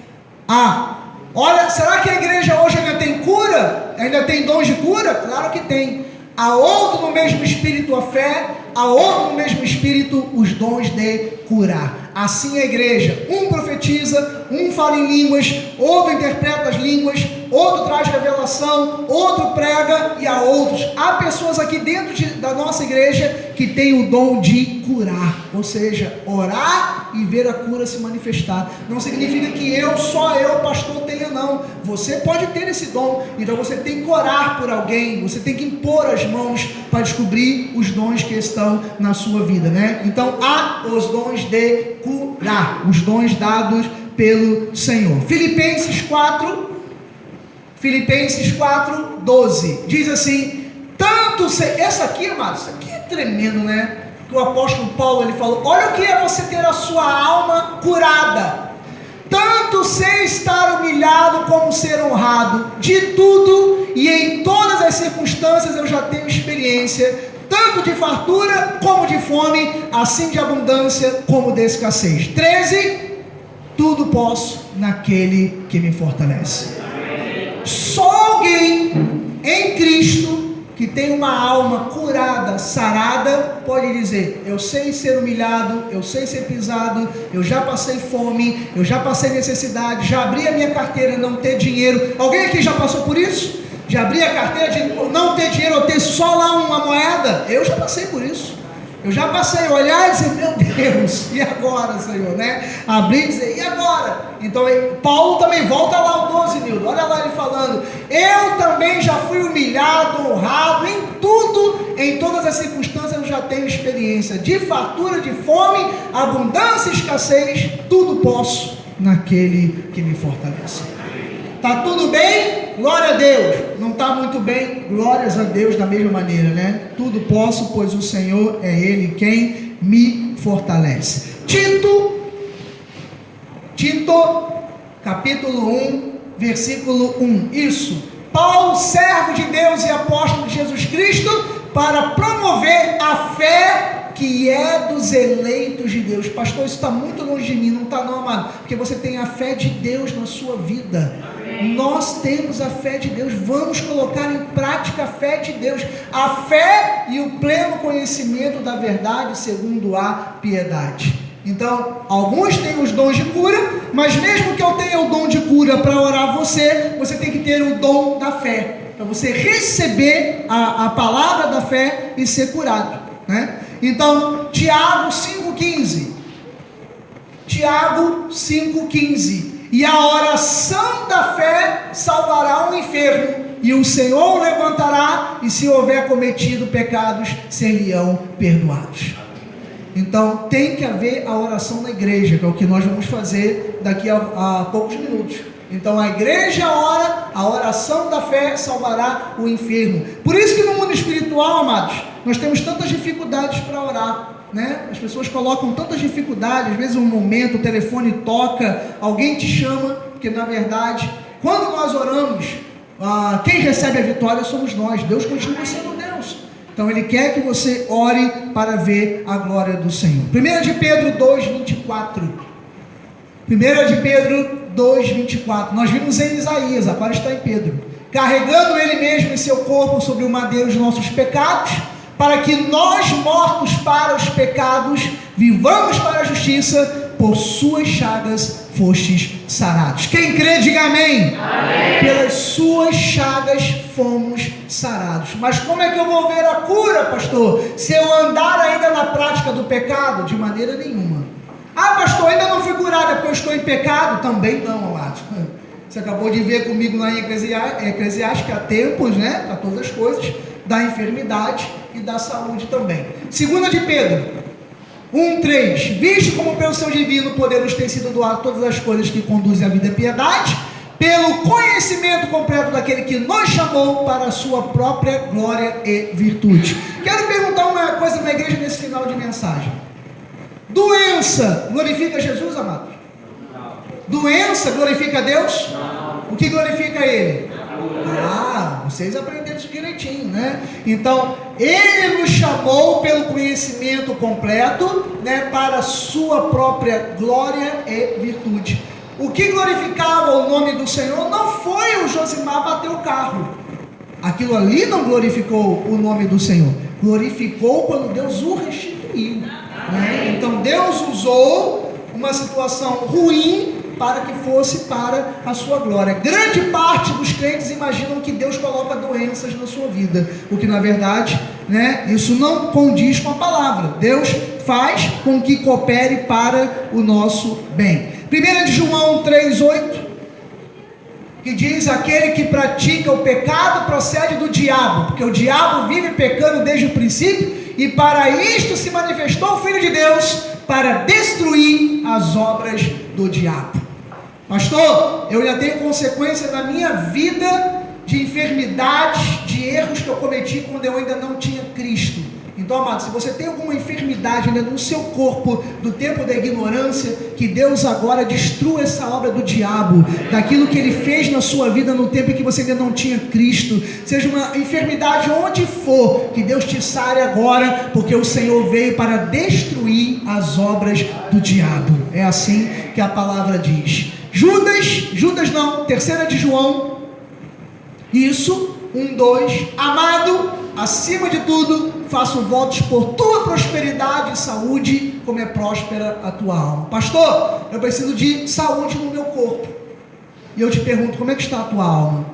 S1: Olha, será que a igreja hoje ainda tem cura? Ainda tem dons de cura? Claro que tem. Há outro no mesmo espírito a fé, há outro no mesmo espírito os dons de curar. Assim a igreja, um profetiza, um fala em línguas, outro interpreta as línguas, outro traz revelação, outro prega, e há outros. Há pessoas aqui dentro da nossa igreja que tem o dom de curar, ou seja, orar e ver a cura se manifestar. Não significa que só eu, pastor, tenha, não. Você pode ter esse dom, então você tem que orar por alguém, você tem que impor as mãos para descobrir os dons que estão na sua vida, né? Então há os dons de curar, os dons dados pelo Senhor. Filipenses 4, 12, diz assim: essa aqui, amados, isso aqui é tremendo, né? Que o apóstolo Paulo, ele falou: olha o que é você ter a sua alma curada. Tanto ser estar humilhado como ser honrado, de tudo e em todas as circunstâncias eu já experiência, tanto de fartura como de fome, assim de abundância como de escassez. 13, tudo posso naquele que me fortalece. Só alguém em Cristo que tem uma alma curada, sarada, pode dizer: eu sei ser humilhado, eu sei ser pisado, eu já passei fome, eu já passei necessidade, já abri a minha carteira e não ter dinheiro. Alguém aqui já passou por isso? Já abri a carteira de não ter dinheiro, ou ter só lá uma moeda? Eu já passei por isso. Eu já passei, olhar e dizer: meu Deus, e agora, Senhor, né? Abrir e dizer: e agora? Então, Paulo também, volta lá ao 12, Nildo, olha lá ele falando: eu também já fui humilhado, honrado, em tudo, em todas as circunstâncias eu já tenho experiência, de fartura, de fome, abundância, escassez, tudo posso naquele que me fortalece. Está tudo bem? Glória a Deus. Não está muito bem? Glórias a Deus da mesma maneira, né? Tudo posso, pois o Senhor é Ele quem me fortalece. Tito, capítulo 1, versículo 1. Isso. Paulo, servo de Deus e apóstolo de Jesus Cristo, para promover a fé que é dos eleitos de Deus. Pastor, isso está muito longe de mim. Não está não, amado, porque você tem a fé de Deus na sua vida. Nós temos a fé de Deus. Vamos colocar em prática a fé de Deus, a fé e o pleno conhecimento da verdade segundo a piedade. Então, alguns têm os dons de cura, mas mesmo que eu tenha o dom de cura para orar você tem que ter o dom da fé, para você receber a palavra da fé e ser curado, né? Então, Tiago 5,15. Tiago 5,15. E a oração da fé salvará o enfermo, e o Senhor o levantará, e se houver cometido pecados, ser-lhe-ão perdoados. Então, tem que haver a oração na igreja, que é o que nós vamos fazer daqui a poucos minutos. Então, a igreja ora, a oração da fé salvará o enfermo. Por isso que no mundo espiritual, amados, nós temos tantas dificuldades para orar, né? As pessoas colocam tantas dificuldades, às vezes um momento, o telefone toca, alguém te chama, porque na verdade, quando nós oramos, quem recebe a vitória somos nós. Deus continua sendo Deus. Então Ele quer que você ore para ver a glória do Senhor. 1 de Pedro 2,24. 1 de Pedro 2,24. Nós vimos em Isaías, agora está em Pedro. Carregando Ele mesmo em seu corpo sobre o madeiro os nossos pecados, para que nós, mortos para os pecados, vivamos para a justiça, por suas chagas fostes sarados. Quem crê, diga amém. Amém. Pelas suas chagas fomos sarados. Mas como é que eu vou ver a cura, pastor? Se eu andar ainda na prática do pecado? De maneira nenhuma. Pastor, ainda não fui curado, é porque eu estou em pecado? Também não, amado. Você acabou de ver comigo lá em Eclesiastes, que há tempos, né, para todas as coisas, da enfermidade e da saúde também. 2 de Pedro 1,3. Visto como pelo seu divino poder nos tem sido doado todas as coisas que conduzem à vida e piedade, pelo conhecimento completo daquele que nos chamou para a sua própria glória e virtude. Quero perguntar uma coisa na igreja nesse final de mensagem. Doença glorifica Jesus, amado? Doença glorifica Deus? O que glorifica Ele? Vocês aprenderam isso direitinho, né? Então, Ele nos chamou pelo conhecimento completo, né, para a sua própria glória e virtude. O que glorificava o nome do Senhor não foi o Josimar bater o carro. Aquilo ali não glorificou o nome do Senhor. Glorificou quando Deus o restituiu, né? Então, Deus usou uma situação ruim para que fosse para a sua glória. Grande parte dos crentes imaginam que Deus coloca doenças na sua vida, o que na verdade, né, isso não condiz com a palavra. Deus faz com que coopere para o nosso bem. 1 de João 3,8, que diz: aquele que pratica o pecado procede do diabo, porque o diabo vive pecando desde o princípio, e para isto se manifestou o Filho de Deus, para destruir as obras do diabo. Pastor, eu já tenho consequência na minha vida de enfermidades, de erros que eu cometi quando eu ainda não tinha Cristo. Então, amado, se você tem alguma enfermidade ainda no seu corpo, do tempo da ignorância, que Deus agora destrua essa obra do diabo, daquilo que ele fez na sua vida no tempo em que você ainda não tinha Cristo, seja uma enfermidade onde for, que Deus te sare agora, porque o Senhor veio para destruir as obras do diabo. É assim que a palavra diz. Judas não, 3 de João, isso, 1:2, amado, acima de tudo, faço votos por tua prosperidade e saúde, como é próspera a tua alma. Pastor, eu preciso de saúde no meu corpo. E eu te pergunto, como é que está a tua alma?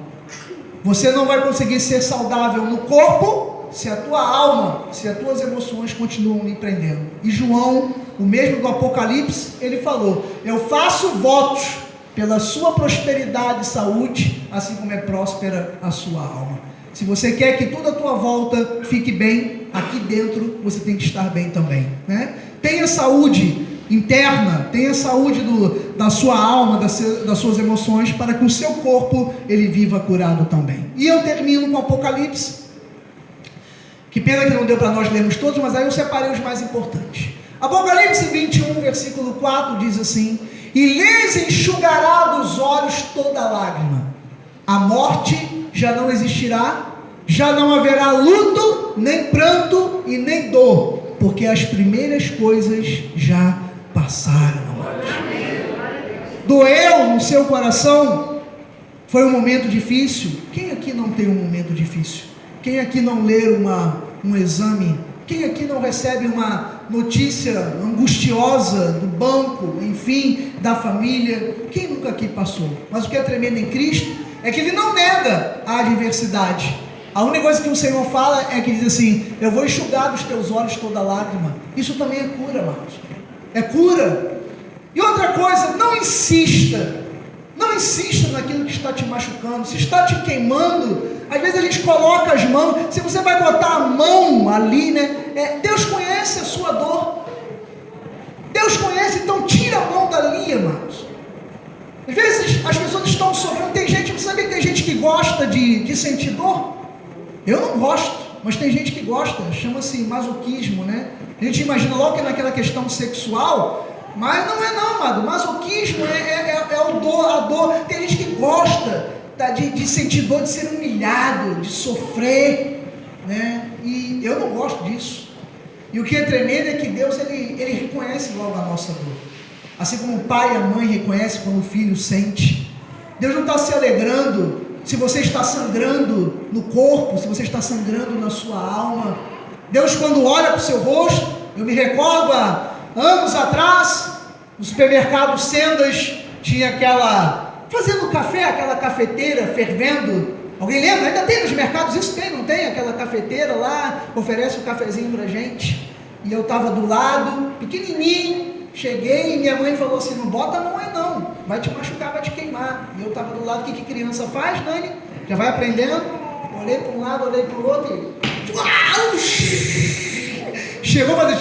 S1: Você não vai conseguir ser saudável no corpo, se a tua alma, se as tuas emoções continuam lhe prendendo. E João, o mesmo do Apocalipse, ele falou, eu faço votos pela sua prosperidade e saúde, assim como é próspera a sua alma. Se você quer que toda a tua volta fique bem, aqui dentro você tem que estar bem também, né? Tenha saúde interna, tenha saúde da sua alma, das suas emoções, para que o seu corpo, ele viva curado também. E eu termino com Apocalipse, que pena que não deu para nós lermos todos, mas aí eu separei os mais importantes. Apocalipse 21, versículo 4, diz assim, e lhes enxugará dos olhos toda lágrima, a morte já não existirá, já não haverá luto, nem pranto e nem dor, porque as primeiras coisas já passaram. Doeu no seu coração? Foi um momento difícil? Quem aqui não tem um momento difícil? Quem aqui não lê um exame? Quem aqui não recebe uma notícia angustiosa do banco, enfim, da família? Quem nunca aqui passou? Mas o que é tremendo em Cristo é que ele não nega a adversidade. A única coisa que o Senhor fala é que diz assim, eu vou enxugar dos teus olhos toda lágrima. Isso também é cura, amados. É cura. E outra coisa, não insista naquilo que está te machucando. Se está te queimando, às vezes a gente coloca as mãos, se você vai botar a mão ali, né? Deus conhece a sua dor. Deus conhece, então tira a mão dali, amados. Às vezes as pessoas estão sofrendo, tem gente, sabe que tem gente que gosta de sentir dor? Eu não gosto, mas tem gente que gosta, chama-se masoquismo, né? A gente imagina logo que é naquela questão sexual, mas não é não, amado, masoquismo é a dor, tem gente que gosta de sentir dor, de ser humilhado, de sofrer, né? E eu não gosto disso. E o que é tremendo é que Deus, ele reconhece logo a nossa dor. Assim como o pai e a mãe reconhecem quando o filho sente. Deus não está se alegrando se você está sangrando no corpo, se você está sangrando na sua alma. Deus, quando olha para o seu rosto, eu me recordo há anos atrás, no supermercado Sendas, tinha fazendo café, aquela cafeteira fervendo. Alguém lembra? Ainda tem nos mercados, isso tem, não tem? Aquela cafeteira lá, oferece um cafezinho para a gente. E eu estava do lado, pequenininho, cheguei e minha mãe falou assim, não bota a mão aí não, vai te machucar, vai te queimar. E eu estava do lado, o que criança faz, Dani? Já vai aprendendo? Olhei para um lado, olhei para o outro e... chegou a fazer...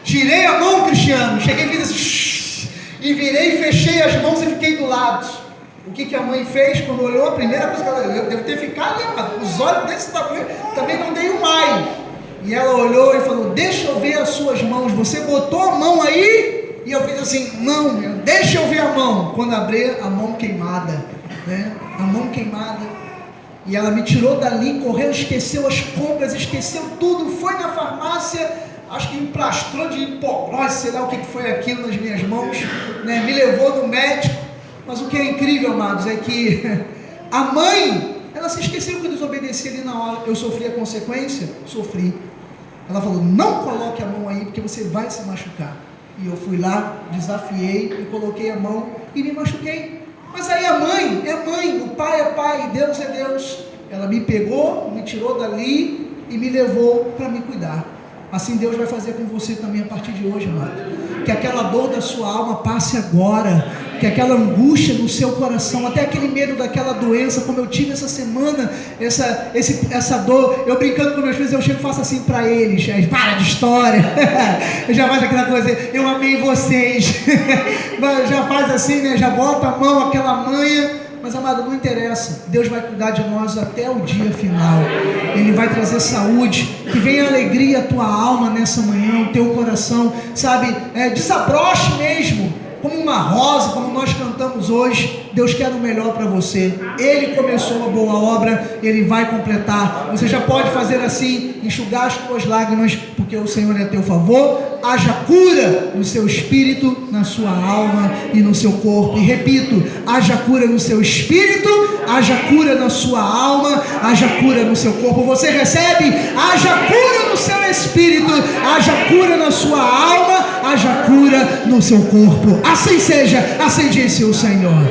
S1: tirei a mão, Cristiano, cheguei e fiz assim... e virei, fechei as mãos e fiquei do lado. O que a mãe fez quando olhou? A primeira coisa que ela... eu devo ter ficado, os olhos desse tamanho, também não dei um ai. E ela olhou e falou, deixa eu ver as suas mãos, você botou a mão aí? E eu fiz assim, não, deixa eu ver a mão. Quando abri, a mão queimada, né? A mão queimada. E ela me tirou dali, correu, esqueceu as compras, esqueceu tudo, foi na farmácia, acho que emplastrou de hipoglose, sei lá o que foi aquilo nas minhas mãos, né? Me levou no médico. Mas o que é incrível, amados, é que a mãe, ela se esqueceu que eu desobedeci ali na hora. Eu sofri a consequência? Sofri. Ela falou, não coloque a mão aí, porque você vai se machucar. E eu fui lá, desafiei, e coloquei a mão e me machuquei. Mas aí a mãe é mãe, o pai é pai, Deus é Deus. Ela me pegou, me tirou dali e me levou para me cuidar. Assim Deus vai fazer com você também a partir de hoje, amado. Que aquela dor da sua alma passe agora. Que aquela angústia no seu coração, até aquele medo daquela doença, como eu tive essa semana, essa dor, eu brincando com meus filhos, eu chego e faço assim para eles, para de história, eu já faz aquela coisa, eu amei vocês, já faz assim, né? Já bota a mão, aquela manha, Mas, amado, não interessa. Deus vai cuidar de nós até o dia final. Ele vai trazer saúde, que venha alegria à tua alma nessa manhã, o teu coração, sabe, desabroche mesmo, como uma rosa, como nós cantamos hoje. Deus quer o melhor para você. Ele começou a boa obra, Ele vai completar. Você já pode fazer assim, enxugar as tuas lágrimas, porque o Senhor é a teu favor. Haja cura no seu espírito, na sua alma e no seu corpo. E repito, haja cura no seu espírito, haja cura na sua alma, haja cura no seu corpo. Você recebe? Haja cura no seu espírito, haja cura na sua alma, haja cura no seu corpo. Assim seja, assim disse o Senhor.